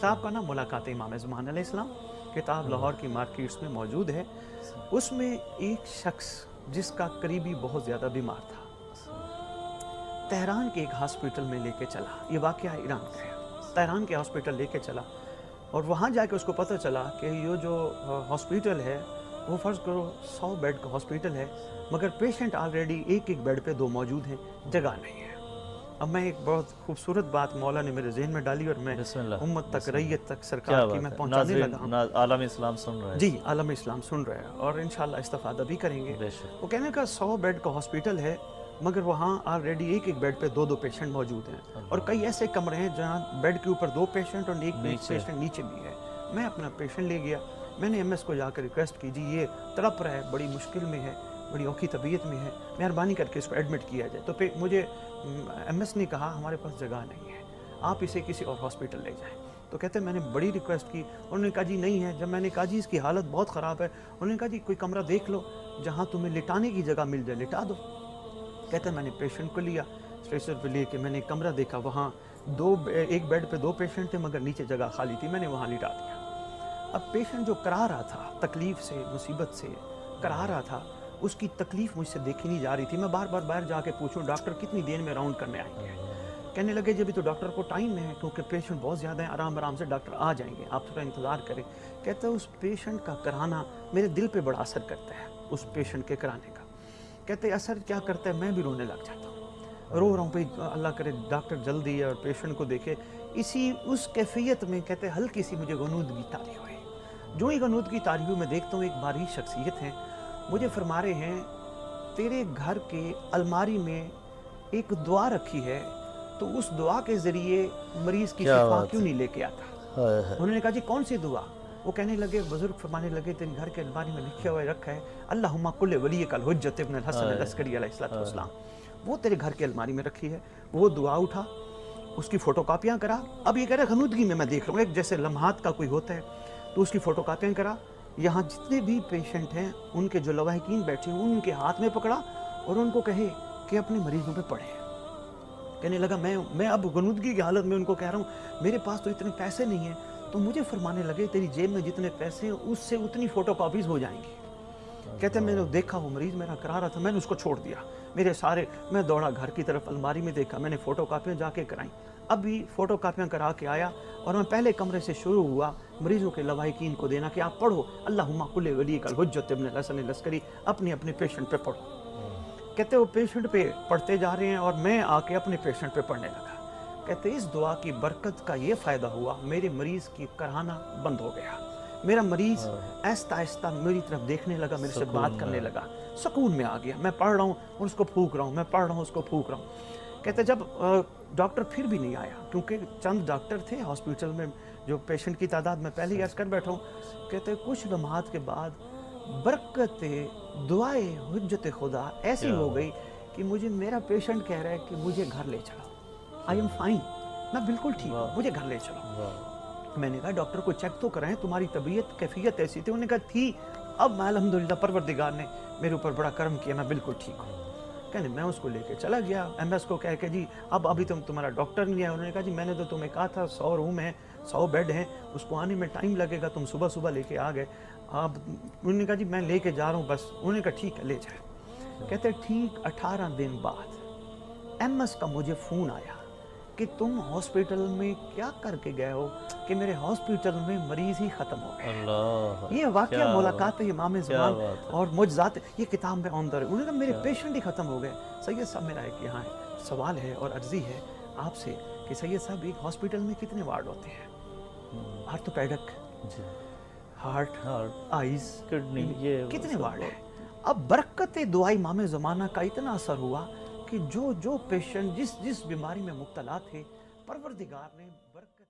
کتاب کا نام ملاقات امام زمان علیہ السلام، کتاب لاہور کی مارکیٹس میں موجود ہے۔ اس میں ایک شخص جس کا قریبی بہت زیادہ بیمار تھا، تہران کے ایک ہاسپٹل میں لے کے چلا، یہ واقعہ ایران کا ہے، تہران کے ہاسپٹل لے کے چلا، اور وہاں جا کے اس کو پتہ چلا کہ یہ جو ہاسپٹل ہے وہ فرض کرو 100 بیڈ کا ہاسپٹل ہے، مگر پیشنٹ آلریڈی ایک بیڈ پہ 2 موجود ہیں، جگہ نہیں ہے۔ اب میں ایک بہت خوبصورت بات مولا نے میرے ذہن میں ڈالی اور میں امت تک، ریت تک، سرکار کی میں پہنچانے لگا ہوں۔ عالم اسلام سن رہے ہیں؟ جی، عالم اسلام سن رہے ہیں اور انشاءاللہ استفادہ بھی کریں گے۔ وہ کہنے کا 100 بیڈ کا ہاسپٹل ہے، مگر وہاں آلریڈی ایک بیڈ پہ 2 پیشنٹ موجود ہیں، اور کئی ایسے کمرے ہیں جہاں بیڈ کے اوپر 2 پیشنٹ اور ایک پیشنٹ نیچے بھی ہے۔ میں اپنا پیشنٹ لے گیا، میں نے ایم ایس کو جا کر ریکویسٹ کی، جی یہ تڑپ رہا ہے، بڑی مشکل میں ہے، بڑی اوکھی طبیعت میں ہے، مہربانی کر کے اس کو ایڈمٹ کیا جائے۔ تو مجھے ایم ایس نے کہا ہمارے پاس جگہ نہیں ہے، آپ اسے کسی اور ہاسپٹل لے جائیں۔ تو کہتے ہیں میں نے بڑی ریکویسٹ کی، انہوں نے کہا جی نہیں ہے۔ جب میں نے کہا جی اس کی حالت بہت خراب ہے، انہوں نے کہا جی کوئی کمرہ دیکھ لو جہاں تمہیں لٹانے کی جگہ مل جائے، لٹا دو۔ کہتے ہیں میں نے پیشنٹ کو لیا، اسٹریچر پہ لے کے میں نے کمرہ دیکھا، وہاں ایک بیڈ پہ 2 پیشنٹ تھے، مگر نیچے جگہ خالی تھی، میں نے وہاں لٹا دیا۔ اب پیشنٹ جو کرا رہا تھا، تکلیف سے، مصیبت سے کرا رہا تھا، اس کی تکلیف مجھ سے دیکھی نہیں جا رہی تھی۔ میں بار بار باہر جا کے پوچھوں ڈاکٹر کتنی دیر میں راؤنڈ کرنے آئیں گے؟ کہنے لگے جب تو ڈاکٹر کو ٹائم ہے، کیونکہ پیشنٹ بہت زیادہ ہیں، آرام سے ڈاکٹر آ جائیں گے، آپ تھوڑا انتظار کریں۔ کہتا ہے اس پیشنٹ کا کرانا میرے دل پہ بڑا اثر کرتا ہے، اس پیشنٹ کے کرانے کا۔ کہتے ہیں اثر کیا کرتا ہے، میں بھی رونے لگ جاتا ہوں، رو رہا ہوں بھائی اللہ کرے ڈاکٹر جلدی اور پیشنٹ کو دیکھے۔ اس کیفیت میں کہتے ہیں ہلکی سی مجھے غنودگی طاری ہوئی۔ جو ہی غنودگی طاری ہوئی، میں دیکھتا ہوں ایک باری شخصیت ہے، مجھے فرما رہے ہیں تیرے گھر کے الماری میں ایک دعا رکھی ہے، تو اس دعا کے ذریعے مریض کی شفا کیوں نہیں لے کے آتا؟ انہوں نے کہا جی کون سی دعا؟ وہ کہنے لگے، بزرگ فرمانے لگے تیرے گھر کے الماری میں لکھے ہوئے رکھا ہے اللہم کل ولیک الحجۃ ابن الحسن العسکری علیہ السلام، وہ تیرے گھر کے الماری میں رکھی ہے۔ وہ دعا اٹھا، اس کی فوٹو کاپیاں کرا۔ اب یہ کہہ رہے غنودگی میں دیکھ رہا ہوں ایک جیسے لمحات کا کوئی ہوتا ہے، تو اس کی فوٹو کاپیاں کرا، یہاں جتنے بھی پیشنٹ ہیں ان کے جو لواحقین بیٹھے ہیں ان کے ہاتھ میں پکڑا اور ان کو کہے کہ اپنے مریضوں پہ پڑھیں۔ کہنے لگا میں اب غنودگی کی حالت میں ان کو کہہ رہا ہوں میرے پاس تو اتنے پیسے نہیں ہیں، تو مجھے فرمانے لگے تیری جیب میں جتنے پیسے ہیں اس سے اتنی فوٹو کاپیز ہو جائیں گی۔ کہتے ہیں میں نے دیکھا وہ مریض میرا کرا رہا تھا، میں نے اس کو چھوڑ دیا، میں دوڑا گھر کی طرف، الماری میں دیکھا، میں نے فوٹو کاپیاں جا کے کرائیں۔ اب بھی فوٹو کاپیاں کرا کے آیا اور میں پہلے کمرے سے شروع ہوا مریضوں کے لواحقین کو دینا کہ آپ پڑھو اللہم کل ولیک الحجۃ ابن الحسن العسکری، اپنے پیشنٹ پہ پڑھو۔ کہتے وہ پیشنٹ پہ پڑھتے جا رہے ہیں اور میں آ کے اپنے پیشنٹ پہ پڑھنے لگا۔ کہتے اس دعا کی برکت کا یہ فائدہ ہوا، میرے مریض کی کرانا بند ہو گیا، میرا مریض آہستہ آہستہ میری طرف دیکھنے لگا، میرے سے بات کرنے لگا، سکون میں آ گیا۔ میں پڑھ رہا ہوں اور اس کو پھونک رہا ہوں، میں پڑھ رہا ہوں اس کو پھونک رہا ہوں۔ کہتے جب ڈاکٹر پھر بھی نہیں آیا، کیونکہ چند ڈاکٹر تھے ہاسپٹل میں، جو پیشنٹ کی تعداد میں پہلے ہی عرض کر بیٹھا ہوں۔ کہتے کچھ لمحات کے بعد برکت دعائے حجت خدا ایسی ہو گئی کہ مجھے میرا پیشنٹ کہہ رہا ہے کہ مجھے گھر لے چلو، آئی ایم فائن، میں بالکل ٹھیک ہوں، مجھے گھر لے چلو۔ میں نے کہا ڈاکٹر کو چیک تو کرائیں، تمہاری طبیعت کیفیت ایسی تھی؟ انہوں نے کہا تھی، اب میں الحمدللہ پروردگار نے میرے اوپر بڑا کرم کیا، میں بالکل ٹھیک ہوں۔ کہنے میں اس کو لے کے چلا گیا ایم ایس کو کہہ کے جی ابھی تمہارا ڈاکٹر نہیں ہے۔ انہوں نے کہا جی میں نے تو تمہیں کہا تھا 100 روم ہیں، 100 بیڈ ہیں، اس کو آنے میں ٹائم لگے گا، تم صبح لے کے آ گئے۔ اب انہوں نے کہا جی میں لے کے جا رہا ہوں بس۔ انہوں نے کہا ٹھیک ہے لے جائے۔ کہتے ٹھیک 18 دن بعد ایم ایس کا مجھے فون آیا کہ تم ہاسپٹل میں کیا کر کے گئے ہو کہ میرے ہاسپٹل میں مریض ہی ختم ہو گئے۔ یہ واقعہ ملاقات امام زمان اور معجزات، یہ کتاب میں آن در ہے۔ انہوں نے کہا میرے پیشنٹ ہی ختم ہو گئے۔ سید صاحب میرا ایک یہاں سوال ہے اور عرضی ہے آپ سے کہ سید صاحب ایک ہاسپٹل میں کتنے وارڈ ہوتے ہیں؟ آرتھوپیڈک، ہارٹ، آئیز، کڈنی، کتنے وارڈ ہیں؟ اب برکت دعا امام زمانہ کا اتنا اثر ہوا کہ جو پیشنٹ جس بیماری میں مبتلا تھے، پروردگار نے برکت